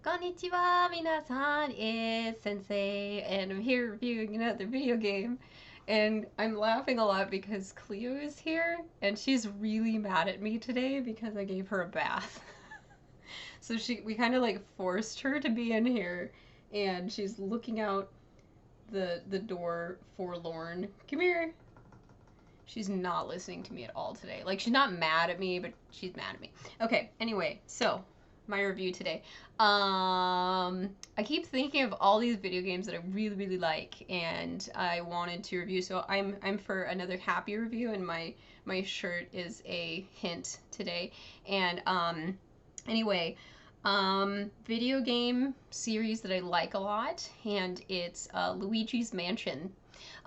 Konnichiwa, minasan. It's Sensei, and I'm here reviewing another video game. And I'm laughing a lot because Cleo is here, and she's really mad at me today because I gave her a bath. So we kind of like forced her to be in here, and she's looking out the door forlorn. Come here. She's not listening to me at all today. Like, she's not mad at me, but she's mad at me. Okay, anyway, so my review today. I keep thinking of all these video games that I really, really like, and I wanted to review. So I'm for another happy review, and my shirt is a hint today. And anyway, video game series that I like a lot, and it's Luigi's Mansion.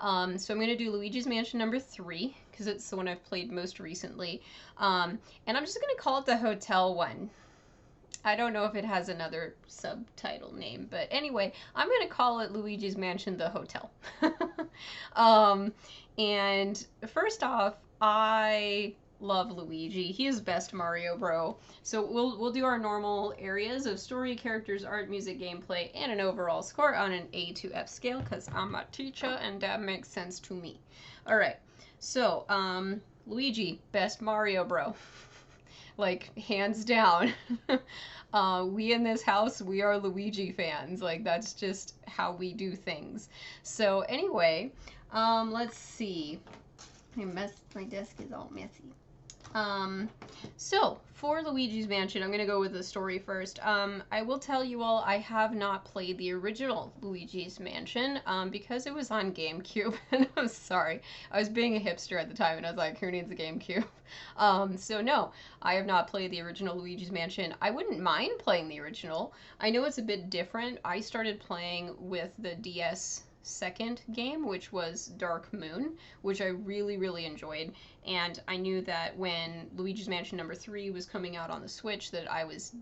So I'm going to do Luigi's Mansion number 3, because it's the one I've played most recently. And I'm just going to call it the hotel one. I don't know if it has another subtitle name, but anyway, I'm going to call it Luigi's Mansion the Hotel. And first off, I love Luigi. He is best Mario Bro. So we'll do our normal areas of story, characters, art, music, gameplay, and an overall score on an A to F scale, because I'm a teacher and that makes sense to me. Alright, so Luigi, best Mario Bro. Like, hands down. We in this house, we are Luigi fans. Like, that's just how we do things. So anyway, let's see. My desk is all messy. So for Luigi's Mansion, I'm going to go with the story first. I will tell you all, I have not played the original Luigi's Mansion, because it was on GameCube, and I'm sorry. I was being a hipster at the time, and I was like, who needs a GameCube? So no, I have not played the original Luigi's Mansion. I wouldn't mind playing the original. I know it's a bit different. I started playing with the DS second game, which was Dark Moon, which I really, really enjoyed. And I knew that when Luigi's Mansion number 3 was coming out on the Switch that I was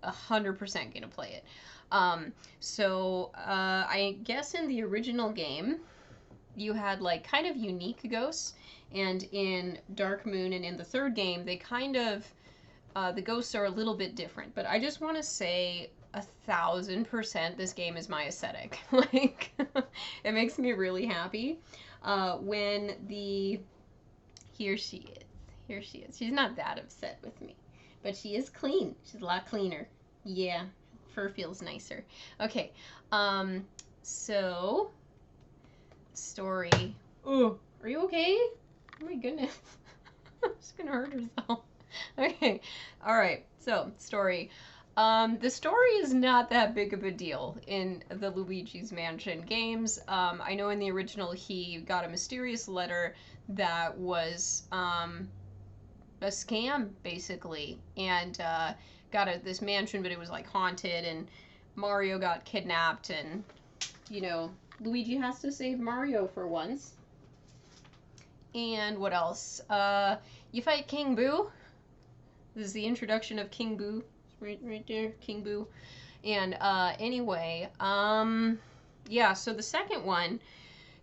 100% gonna play it. I guess in the original game, you had like kind of unique ghosts, and in Dark Moon and in the third game, they kind of, the ghosts are a little bit different. But I just want to say 1000% this game is my aesthetic. Like, it makes me really happy when here she is. She's not that upset with me, but she is clean. She's a lot cleaner. Yeah, fur feels nicer. Okay, so story. Oh, are you okay? Oh my goodness. She's gonna hurt herself. Okay, all right, so story. The story is not that big of a deal in the Luigi's Mansion games. I know in the original he got a mysterious letter that was a scam, basically, and got this mansion, but it was like haunted, and Mario got kidnapped, and, you know, Luigi has to save Mario for once. And what else? You fight King Boo. This is the introduction of King Boo. Right there, King Boo. And anyway, yeah, so the second one,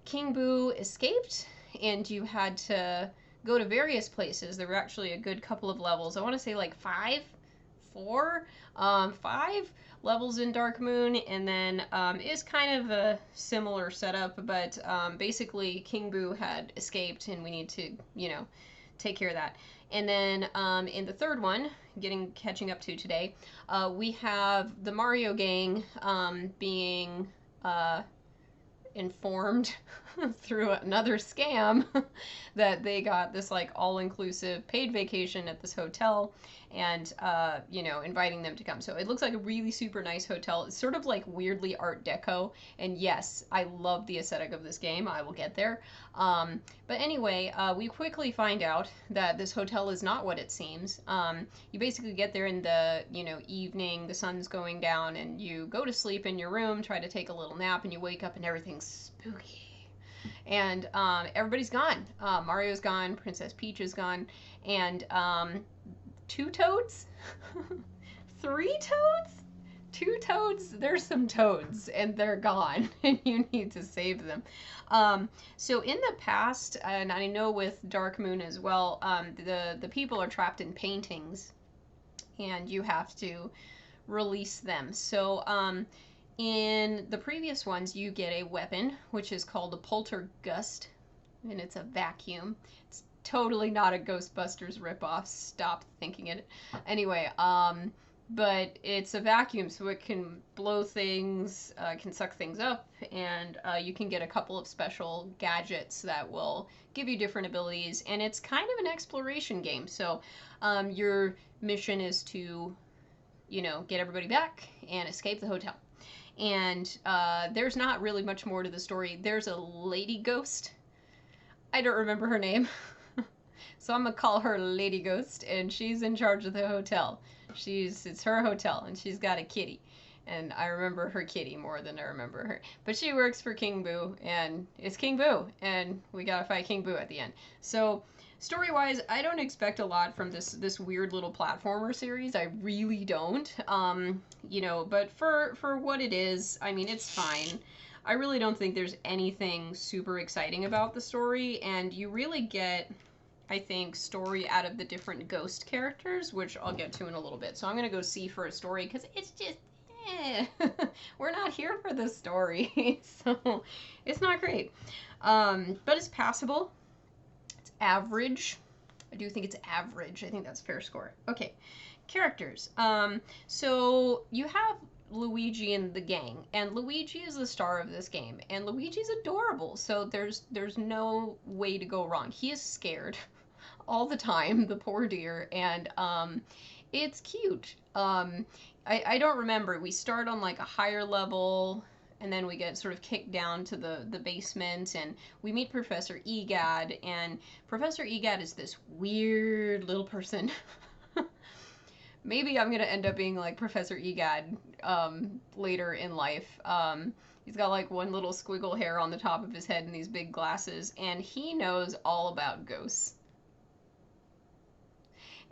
King Boo escaped, and you had to go to various places. There were actually a good couple of levels. I want to say like 5 levels in Dark Moon, and then it's kind of a similar setup, but basically King Boo had escaped, and we need to, you know, take care of that. And then in the third one, catching up to today, we have the Mario gang being informed through another scam that they got this like all-inclusive paid vacation at this hotel, and you know, inviting them to come. So it looks like a really super nice hotel. It's sort of like weirdly art deco, and yes, I love the aesthetic of this game. I will get there. But anyway, we quickly find out that this hotel is not what it seems. You basically get there in the, you know, evening, the sun's going down, and you go to sleep in your room, try to take a little nap, and you wake up and everything's spooky. And everybody's gone. Mario's gone, Princess Peach is gone, and 2 toads? 3 toads? 2 toads? There's some toads, and they're gone, and you need to save them. So in the past, and I know with Dark Moon as well, the people are trapped in paintings, and you have to release them. So in the previous ones, you get a weapon, which is called a poltergust, and it's a vacuum. It's totally not a Ghostbusters ripoff. Stop thinking it. Anyway, but it's a vacuum, so it can blow things, can suck things up, and you can get a couple of special gadgets that will give you different abilities, and it's kind of an exploration game. So your mission is to, get everybody back and escape the hotel. And there's not really much more to the story. There's a lady ghost. I don't remember her name. So I'm gonna call her Lady Ghost, and she's in charge of the hotel. It's her hotel, and she's got a kitty. And I remember her kitty more than I remember her. But she works for King Boo, and it's King Boo, and we gotta fight King Boo at the end. So story-wise, I don't expect a lot from this weird little platformer series. I really don't. But for what it is, I mean, it's fine. I really don't think there's anything super exciting about the story, and you really get, I think, story out of the different ghost characters, which I'll get to in a little bit. So I'm gonna go see for a story, because it's just, we're not here for the story. So it's not great. But it's passable. It's average. I do think it's average. I think that's a fair score. Okay, characters. So you have Luigi and the gang, and Luigi is the star of this game, and Luigi's adorable, so there's no way to go wrong. He is scared all the time, the poor dear, and it's cute. I don't remember. We start on like a higher level, and then we get sort of kicked down to the basement, and we meet Professor Egad, and Professor Egad is this weird little person. Maybe I'm gonna end up being like Professor Egad later in life. He's got like one little squiggle hair on the top of his head and these big glasses, and he knows all about ghosts.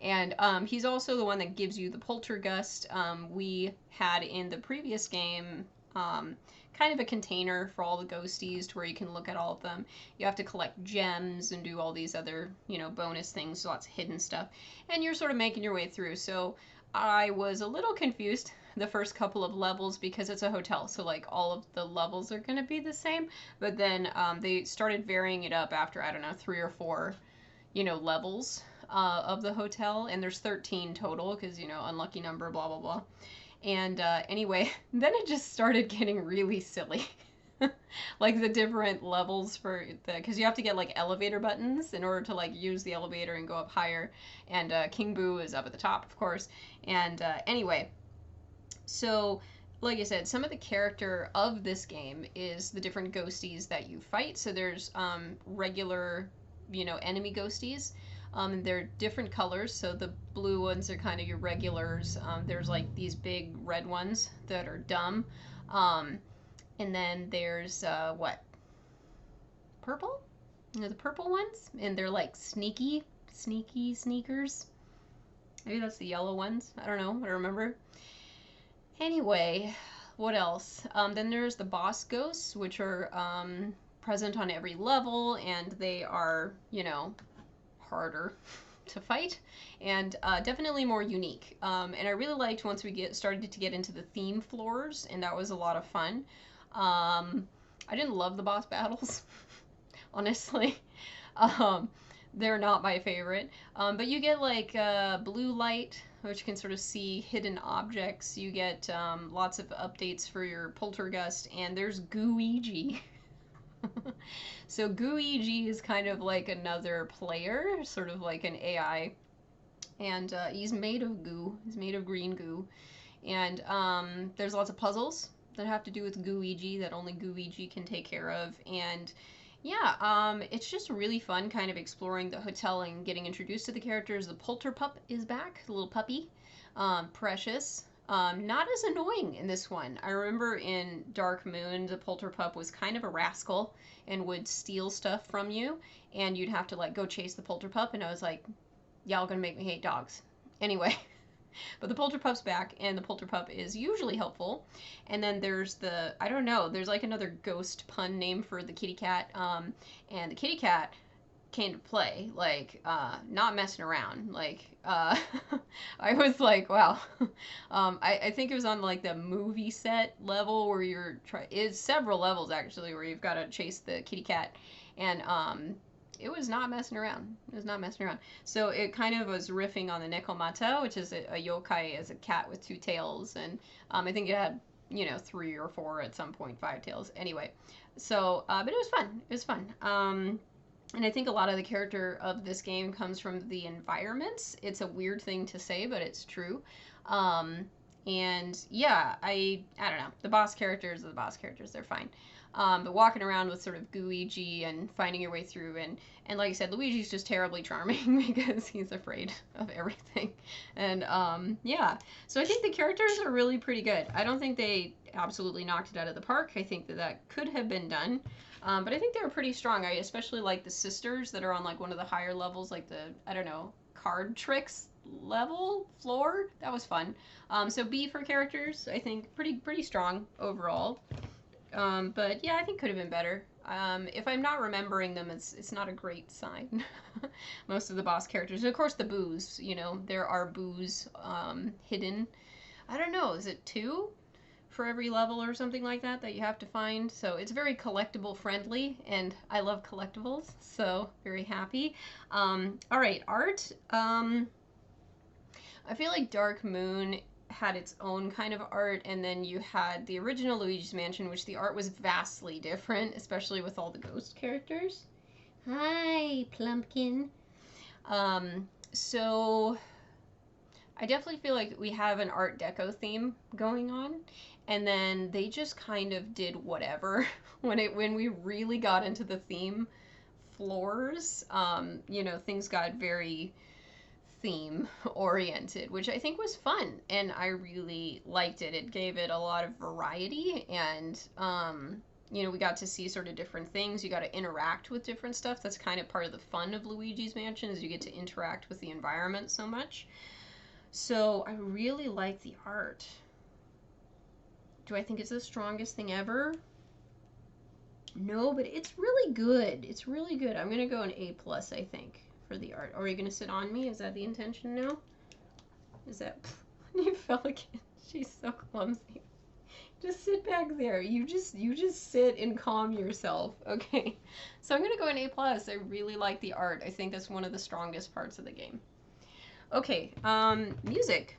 And he's also the one that gives you the poltergust. We had in the previous game kind of a container for all the ghosties to where you can look at all of them. You have to collect gems and do all these other, bonus things, lots of hidden stuff. And you're sort of making your way through. So I was a little confused the first couple of levels because it's a hotel. So like all of the levels are going to be the same. But then they started varying it up after, I don't know, 3 or 4, levels of the hotel. And there's 13 total because, unlucky number, blah, blah, blah. And anyway, then it just started getting really silly. Like the different levels because you have to get like elevator buttons in order to like use the elevator and go up higher. And King Boo is up at the top, of course. And anyway, so like I said, some of the character of this game is the different ghosties that you fight. So there's regular, enemy ghosties. They're different colors, so the blue ones are kind of your regulars. There's like these big red ones that are dumb. And then there's, purple? The purple ones, and they're like sneaky sneakers. Maybe that's the yellow ones. I don't know, I don't remember. Anyway, what else? Then there's the boss ghosts, which are present on every level, and they are, harder to fight and definitely more unique. And I really liked once we started to get into the theme floors, and that was a lot of fun. I didn't love the boss battles, honestly. They're not my favorite. But you get like blue light, which can sort of see hidden objects. You get lots of updates for your poltergust, and there's Gooigi. So Gooigi is kind of like another player, sort of like an AI, and he's made of goo. He's made of green goo, and there's lots of puzzles that have to do with Gooigi that only Gooigi can take care of, and yeah, it's just really fun kind of exploring the hotel and getting introduced to the characters. The Polterpup is back, the little puppy, Precious. Not as annoying in this one. I remember in Dark Moon, the Polterpup was kind of a rascal and would steal stuff from you, and you'd have to like go chase the Polterpup, and I was like, y'all gonna make me hate dogs. Anyway, but the Polterpup's back, and the Polterpup is usually helpful. And then there's I don't know, there's like another ghost pun name for the kitty cat, and the kitty cat came to play, like not messing around. Like I was like, wow. I think it was on like the movie set level where you're it's several levels actually where you've got to chase the kitty cat, and it was not messing around. It was not messing around. So it kind of was riffing on the Nekomata, which is a yokai as a cat with two tails, and I think it had, you know, three or four at some point, five tails. Anyway, so but it was fun. It was fun. And I think a lot of the character of this game comes from the environments. It's a weird thing to say, but it's true. And yeah, I don't know. The boss characters are the boss characters. They're fine. But walking around with sort of Luigi and finding your way through, and like I said, Luigi's just terribly charming because he's afraid of everything. And yeah, so I think the characters are really pretty good. I don't think they absolutely knocked it out of the park. I think that that could have been done. But I think they were pretty strong. I especially like the sisters that are on like one of the higher levels, like the, I don't know, card tricks level floor. That was fun. So B for characters, I think pretty strong overall. But yeah, I think could have been better. If I'm not remembering them, it's not a great sign. Most of the boss characters, and of course the boos. You know, there are boos hidden. I don't know, is it 2 for every level or something like that that you have to find? So it's very collectible friendly, and I love collectibles, so very happy. All right, art. I feel like Dark Moon had its own kind of art, and then you had the original Luigi's Mansion, which the art was vastly different, especially with all the ghost characters. Hi, Plumpkin. So I definitely feel like we have an Art Deco theme going on, and then they just kind of did whatever when we really got into the theme floors. You know, things got very theme oriented, which I think was fun, and I really liked it. It gave it a lot of variety, and you know, we got to see sort of different things. You got to interact with different stuff. That's kind of part of the fun of Luigi's Mansion, is you get to interact with the environment so much. So I really like the art. Do I think it's the strongest thing ever? No, but it's really good. It's really good. I'm gonna go an A+, I think, for the art. Are you gonna sit on me? Is that the intention now? Is that... You fell again. She's so clumsy. Just sit back there. You just sit and calm yourself. Okay. So I'm gonna go an A+. I really like the art. I think that's one of the strongest parts of the game. Okay, music.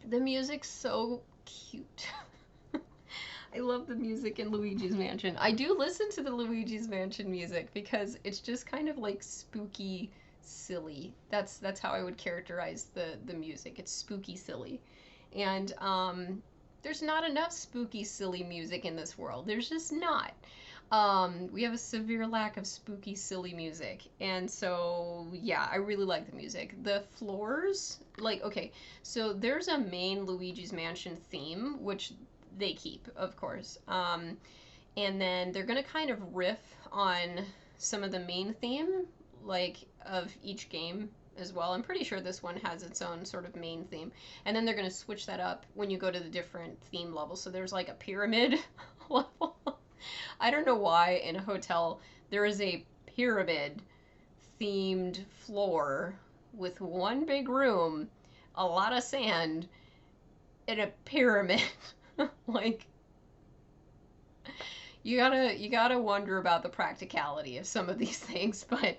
The music's so cute. I love the music in Luigi's Mansion. I do listen to the Luigi's Mansion music because it's just kind of like spooky, silly. That's how I would characterize the music. It's spooky, silly. And there's not enough spooky, silly music in this world. There's just not. We have a severe lack of spooky, silly music. And so, yeah, I really like the music. The floors, like, okay, so there's a main Luigi's Mansion theme, which they keep, of course. And then they're going to kind of riff on some of the main theme, like, of each game as well. I'm pretty sure this one has its own sort of main theme. And then they're going to switch that up when you go to the different theme levels. So there's like a pyramid level. I don't know why in a hotel there is a pyramid themed floor with one big room, a lot of sand, and a pyramid. Like, you gotta wonder about the practicality of some of these things, but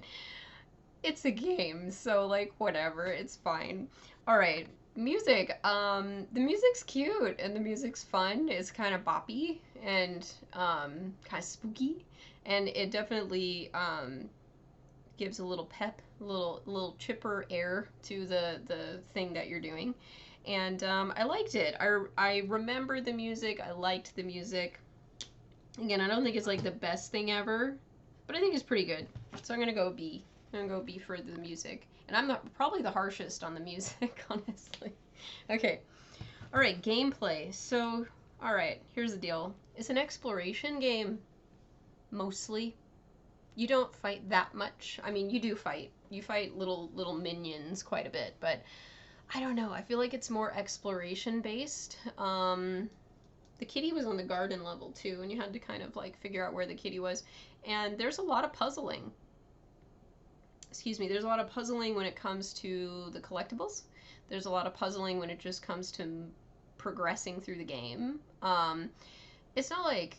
it's a game, so like whatever, it's fine. All right, music. The music's cute and the music's fun. It's kind of boppy and kind of spooky, and it definitely gives a little pep, a little chipper air to the thing that you're doing. And I liked it. I remember the music. I liked the music. Again, I don't think it's like the best thing ever, but I think it's pretty good. So I'm gonna go B. I'm gonna go B for the music. And I'm probably the harshest on the music, honestly. Okay. All right, gameplay. So, all right, here's the deal. It's an exploration game, mostly. You don't fight that much. I mean, you do fight. You fight little minions quite a bit, but I don't know. I feel like it's more exploration based. The kitty was on the garden level too, and you had to kind of like figure out where the kitty was. And there's a lot of puzzling. excuse me, there's a lot of puzzling when it comes to the collectibles. There's a lot of puzzling when it just comes to progressing through the game. It's not like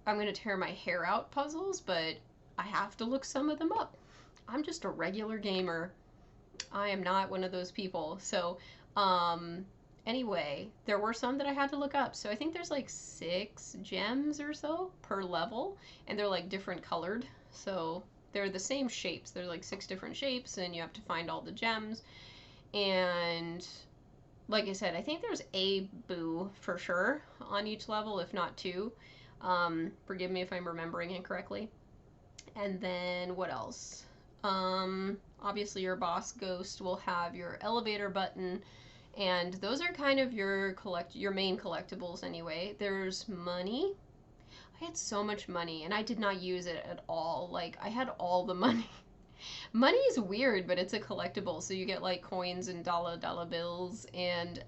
I'm gonna tear my hair out puzzles, but I have to look some of them up. I'm just a regular gamer. I am not one of those people. So, anyway, there were some that I had to look up. So I think there's like 6 gems or so per level, and they're like different colored. So they're the same shapes. They're like 6 different shapes, and you have to find all the gems. And like I said, I think there's a boo for sure on each level, if not 2. Forgive me if I'm remembering incorrectly. And then what else? Obviously your boss ghost will have your elevator button, and those are kind of your main collectibles anyway. There's money. I had so much money and I did not use it at all. Like, I had all the money. Money is weird, but it's a collectible, so you get like coins and dollar bills, and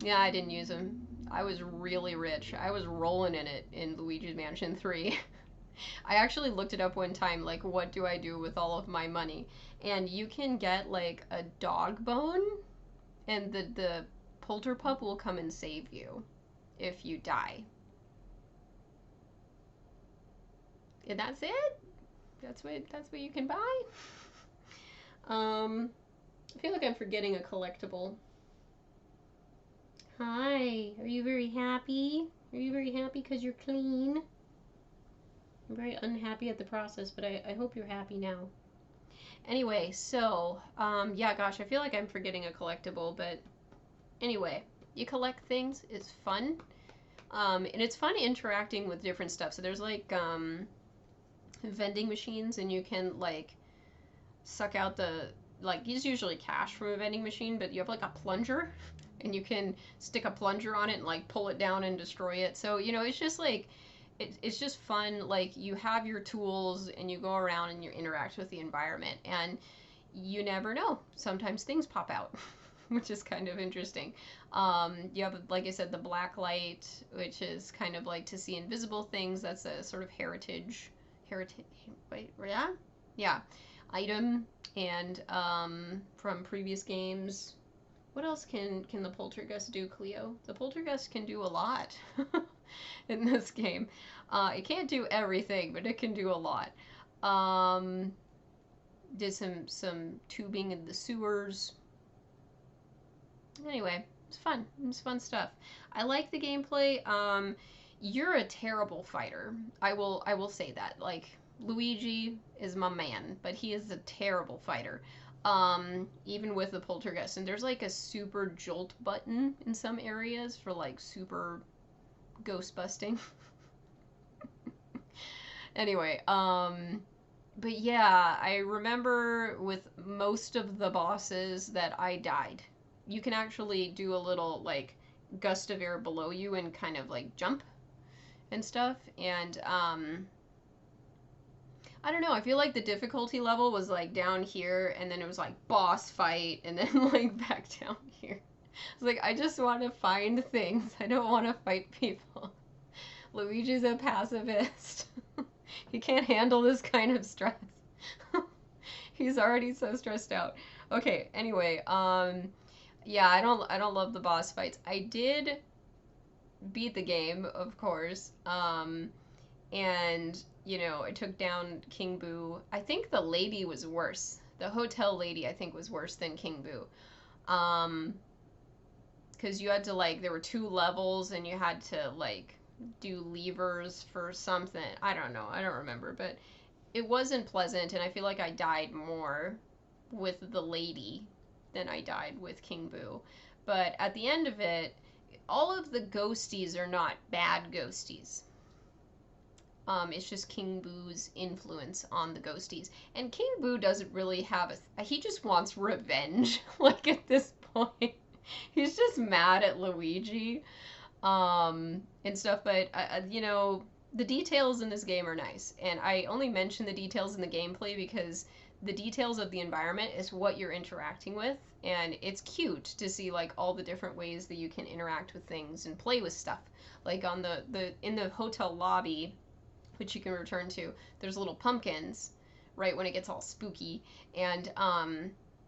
yeah, I didn't use them. I was really rich. I was rolling in it in Luigi's Mansion 3. I actually looked it up one time, like, what do I do with all of my money? And you can get like a dog bone, and the polterpup will come and save you if you die. And that's it. That's what you can buy. I feel like I'm forgetting a collectible. Hi, are you very happy? Are you very happy because you're clean? I'm very unhappy at the process, but I hope you're happy now. Anyway, so, yeah, gosh, I feel like I'm forgetting a collectible, but anyway, you collect things, it's fun, and it's fun interacting with different stuff. So there's, like, vending machines, and you can, like, suck out the, like, it's usually cash from a vending machine, but you have, like, a plunger, and you can stick a plunger on it and, like, pull it down and destroy it. So, you know, it's just, like, it's just fun. Like, you have your tools and you go around and you interact with the environment, and you never know, sometimes things pop out. Which is kind of interesting. You have, like I said, the black light, which is kind of like to see invisible things. That's a sort of heritage, wait, yeah, item, and from previous games. What else can the poltergeist do, Cleo? The poltergeist can do a lot in this game. It can't do everything, but it can do a lot. Did some tubing in the sewers. Anyway, it's fun. It's fun stuff. I like the gameplay. You're a terrible fighter. I will say that. Like, Luigi is my man, but he is a terrible fighter. Even with the poltergeist. And there's like a super jolt button in some areas for like super ghost busting. Anyway, but yeah, I remember with most of the bosses that I died. You can actually do a little like gust of air below you and kind of like jump and stuff, and I don't know, I feel like the difficulty level was like down here, and then it was like boss fight, and then like back down here. It's like, I just want to find things. I don't want to fight people. Luigi's a pacifist. He can't handle this kind of stress. He's already so stressed out. Okay, anyway, yeah, I don't love the boss fights. I did beat the game, of course, and, you know, I took down King Boo. I think the lady was worse. The hotel lady, I think, was worse than King Boo. Because you had to, like, there were 2 levels, and you had to, like, do levers for something. I don't know. I don't remember, but it wasn't pleasant, and I feel like I died more with the lady than I died with King Boo. But at the end of it, all of the ghosties are not bad ghosties. It's just King Boo's influence on the ghosties. And King Boo doesn't really have he just wants revenge, like, at this point. He's just mad at Luigi, and stuff, but, you know, the details in this game are nice. And I only mention the details in the gameplay because the details of the environment is what you're interacting with, and it's cute to see like all the different ways that you can interact with things and play with stuff. Like on in the hotel lobby, which you can return to, there's little pumpkins, right when it gets all spooky. And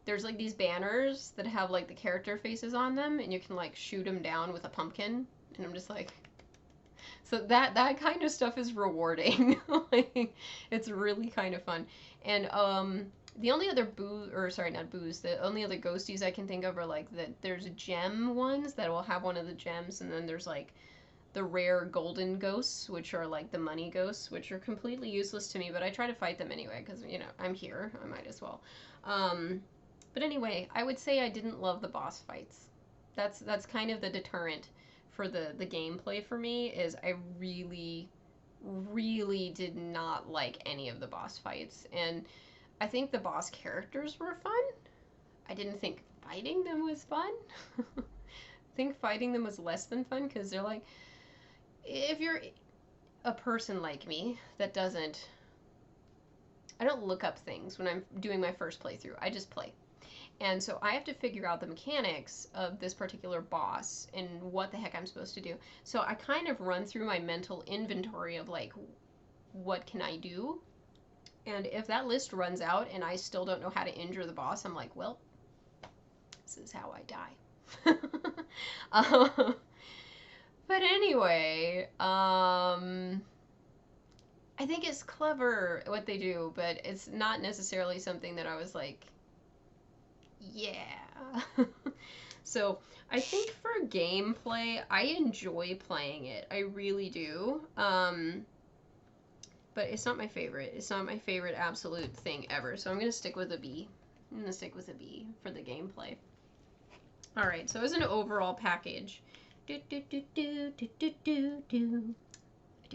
there's like these banners that have like the character faces on them, and you can like shoot them down with a pumpkin. And I'm just like, so that kind of stuff is rewarding. Like, it's really kind of fun. And the only other not booze, the only other ghosties I can think of are like there's gem ones that will have one of the gems, and then there's like the rare golden ghosts, which are like the money ghosts, which are completely useless to me, but I try to fight them anyway because, you know, I'm here, I might as well. But anyway, I would say I didn't love the boss fights. That's kind of the deterrent for the gameplay for me, is I really, really did not like any of the boss fights. And I think the boss characters were fun. I didn't think fighting them was fun. I think fighting them was less than fun because they're like, if you're a person like me that I don't look up things when I'm doing my first playthrough. I just play. And so I have to figure out the mechanics of this particular boss and what the heck I'm supposed to do. So I kind of run through my mental inventory of like, what can I do? And if that list runs out and I still don't know how to injure the boss, I'm like, well, this is how I die. But anyway, I think it's clever what they do, but it's not necessarily something that I was like, yeah. So I think for gameplay, I enjoy playing it. I really do. But it's not my favorite. It's not my favorite absolute thing ever. So I'm going to stick with a B. I'm going to stick with a B for the gameplay. All right, so as an overall package, I do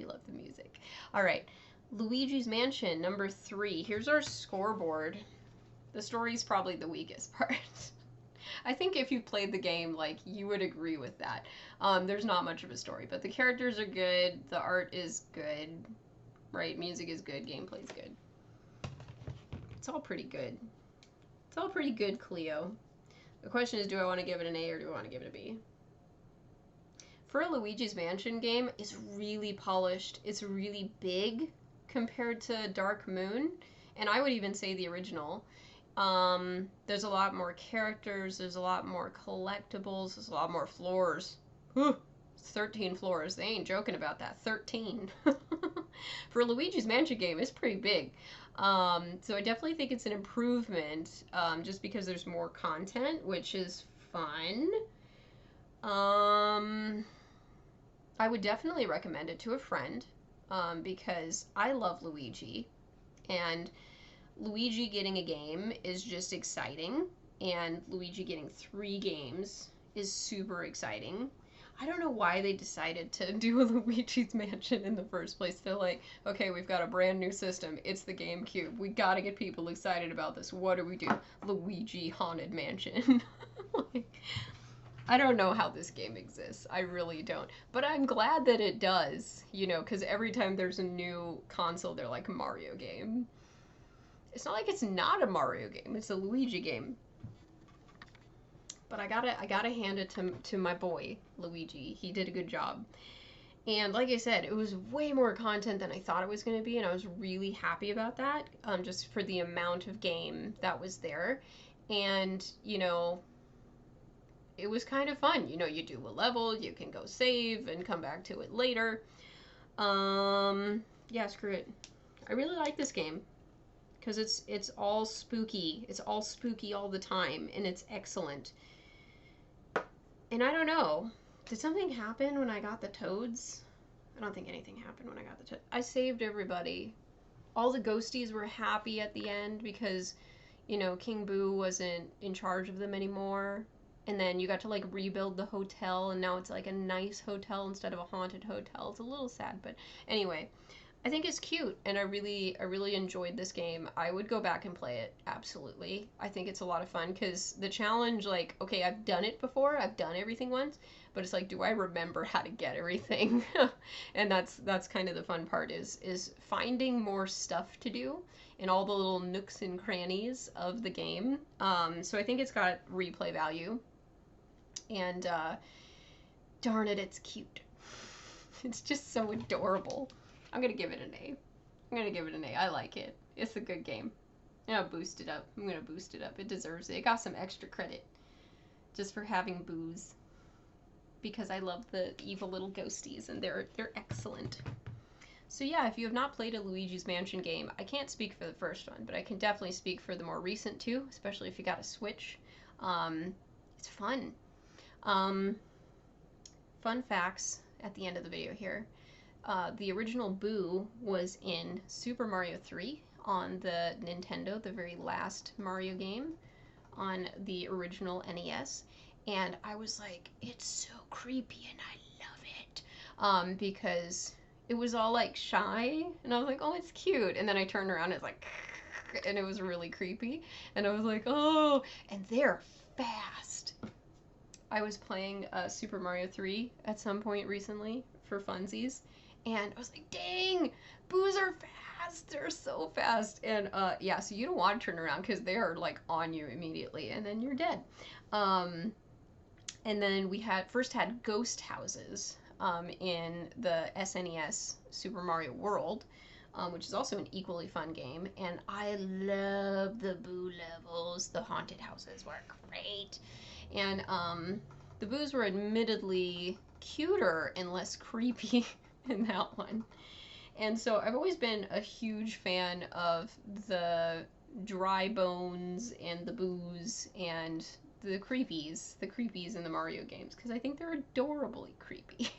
love the music. All right, Luigi's Mansion, number 3. Here's our scoreboard. The story's probably the weakest part. I think if you played the game, like, you would agree with that. There's not much of a story, but the characters are good, the art is good, right? Music is good, gameplay's good. It's all pretty good. It's all pretty good, Cleo. The question is, do I want to give it an A or do I want to give it a B? For a Luigi's Mansion game, it's really polished. It's really big compared to Dark Moon, and I would even say the original. There's a lot more characters, there's a lot more collectibles, there's a lot more floors. 13 floors. They ain't joking about that. 13. For a Luigi's Mansion game, it's pretty big. So I definitely think it's an improvement, just because there's more content, which is fun. I would definitely recommend it to a friend, because I love Luigi, and Luigi getting a game is just exciting, and Luigi getting 3 games is super exciting. I don't know why they decided to do a Luigi's Mansion in the first place. They're like, okay, we've got a brand new system. It's the GameCube. We gotta get people excited about this. What do we do? Luigi Haunted Mansion. Like, I don't know how this game exists. I really don't. But I'm glad that it does, you know, because every time there's a new console, they're like, Mario game. It's not like it's not a Mario game. It's a Luigi game. But I gotta hand it to my boy, Luigi. He did a good job. And like I said, it was way more content than I thought it was going to be, and I was really happy about that, just for the amount of game that was there. And, you know, it was kind of fun. You know, you do a level, you can go save and come back to it later. Yeah, screw it. I really like this game because it's all spooky. It's all spooky all the time, and it's excellent. And I don't know, did something happen when I got the toads? I don't think anything happened when I got the toads. I saved everybody. All the ghosties were happy at the end because, you know, King Boo wasn't in charge of them anymore. And then you got to, like, rebuild the hotel, and now it's, like, a nice hotel instead of a haunted hotel. It's a little sad, but anyway. I think it's cute, and I really enjoyed this game. I would go back and play it, absolutely. I think it's a lot of fun, because the challenge, like, okay, I've done it before, I've done everything once, but it's like, do I remember how to get everything? And that's kind of the fun part, is finding more stuff to do in all the little nooks and crannies of the game. So I think it's got replay value, and darn it, it's cute. It's just so adorable. I'm gonna give it an A. I'm gonna give it an A. I like it. It's a good game. I'm gonna boost it up. I'm gonna boost it up. It deserves it. It got some extra credit just for having booze because I love the evil little ghosties and they're excellent. So yeah, if you have not played a Luigi's Mansion game, I can't speak for the first one, but I can definitely speak for the more recent two, especially if you got a Switch. It's fun. Um, Fun facts at the end of the video here. The original Boo was in Super Mario 3 on the Nintendo, the very last Mario game on the original NES. And I was like, it's so creepy and I love it. Because it was all like shy and I was like, oh, it's cute. And then I turned around and it's like, and it was really creepy. And I was like, oh, and they're fast. I was playing Super Mario 3 at some point recently for funsies, and I was like, dang, boos are fast. They're so fast. And yeah, so you don't want to turn around because they are like on you immediately, and then you're dead. And then we first had ghost houses in the SNES Super Mario World. Which is also an equally fun game, and I love the Boo levels. The haunted houses were great. And the boos were admittedly cuter and less creepy in that one. And so I've always been a huge fan of the dry bones and the boos and the creepies in the Mario games, because I think they're adorably creepy.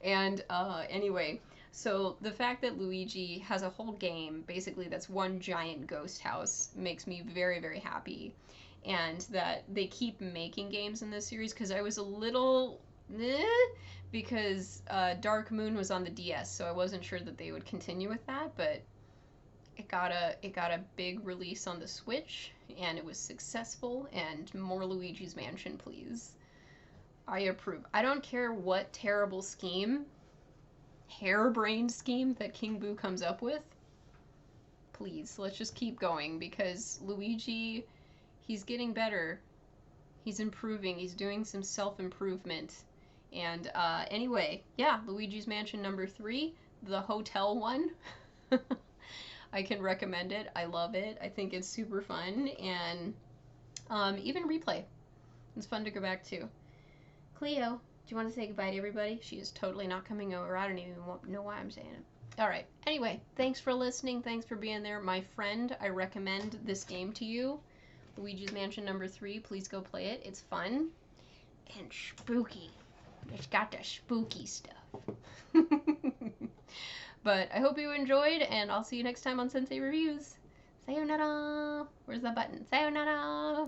And anyway, so the fact that Luigi has a whole game basically that's one giant ghost house makes me very, very happy. And that they keep making games in this series, because I was a little because Dark Moon was on the DS, so I wasn't sure that they would continue with that, but it got a big release on the Switch and it was successful, and more Luigi's Mansion, please. I approve. I don't care what terrible scheme, harebrained scheme that King Boo comes up with. Please, let's just keep going, because Luigi, he's getting better. He's improving. He's doing some self-improvement. And anyway, yeah, Luigi's Mansion number 3, the hotel one. I can recommend it. I love it. I think it's super fun. And even replay. It's fun to go back to. Cleo, do you want to say goodbye to everybody? She is totally not coming over. I don't even know why I'm saying it. All right. Anyway, thanks for listening. Thanks for being there. My friend, I recommend this game to you. Luigi's Mansion number 3. Please go play it. It's fun and spooky. It's got the spooky stuff. But I hope you enjoyed, and I'll see you next time on Sensei Reviews. Sayonara! Where's the button? Sayonara!